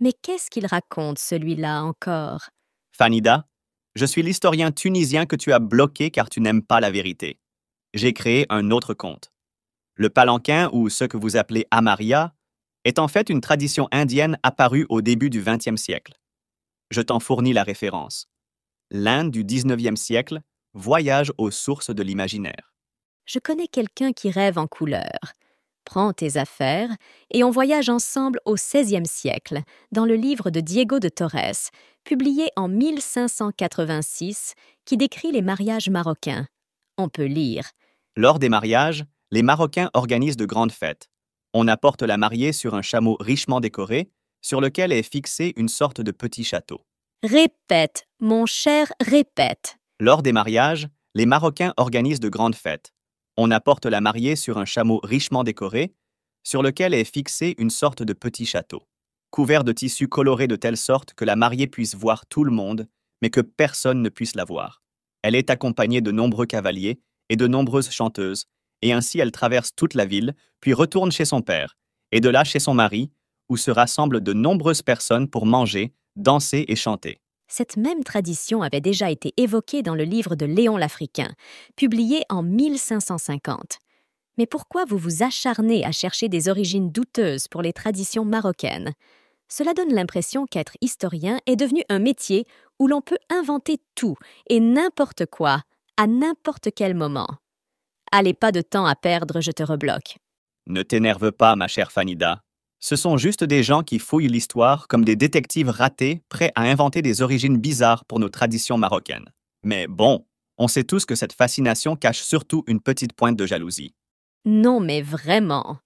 Mais qu'est-ce qu'il raconte, celui-là, encore? Fanida, je suis l'historien tunisien que tu as bloqué car tu n'aimes pas la vérité. J'ai créé un autre conte. Le palanquin, ou ce que vous appelez Amaria, est en fait une tradition indienne apparue au début du XXe siècle. Je t'en fournis la référence. L'Inde du XIXe siècle voyage aux sources de l'imaginaire. Je connais quelqu'un qui rêve en couleur. Prends tes affaires et on voyage ensemble au XVIe siècle, dans le livre de Diego de Torres, publié en 1586, qui décrit les mariages marocains. On peut lire. Lors des mariages, les Marocains organisent de grandes fêtes. On apporte la mariée sur un chameau richement décoré, sur lequel est fixé une sorte de petit château. Répète, mon cher, répète. Lors des mariages, les Marocains organisent de grandes fêtes. On apporte la mariée sur un chameau richement décoré, sur lequel est fixé une sorte de petit château, couvert de tissu coloré de telle sorte que la mariée puisse voir tout le monde, mais que personne ne puisse la voir. Elle est accompagnée de nombreux cavaliers et de nombreuses chanteuses, et ainsi elle traverse toute la ville, puis retourne chez son père, et de là chez son mari, où se rassemblent de nombreuses personnes pour manger, danser et chanter. Cette même tradition avait déjà été évoquée dans le livre de Léon l'Africain, publié en 1550. Mais pourquoi vous vous acharnez à chercher des origines douteuses pour les traditions marocaines? Cela donne l'impression qu'être historien est devenu un métier où l'on peut inventer tout et n'importe quoi, à n'importe quel moment. Allez, pas de temps à perdre, je te rebloque. Ne t'énerve pas, ma chère Fanida. Ce sont juste des gens qui fouillent l'histoire comme des détectives ratés prêts à inventer des origines bizarres pour nos traditions marocaines. Mais bon, on sait tous que cette fascination cache surtout une petite pointe de jalousie. Non mais vraiment.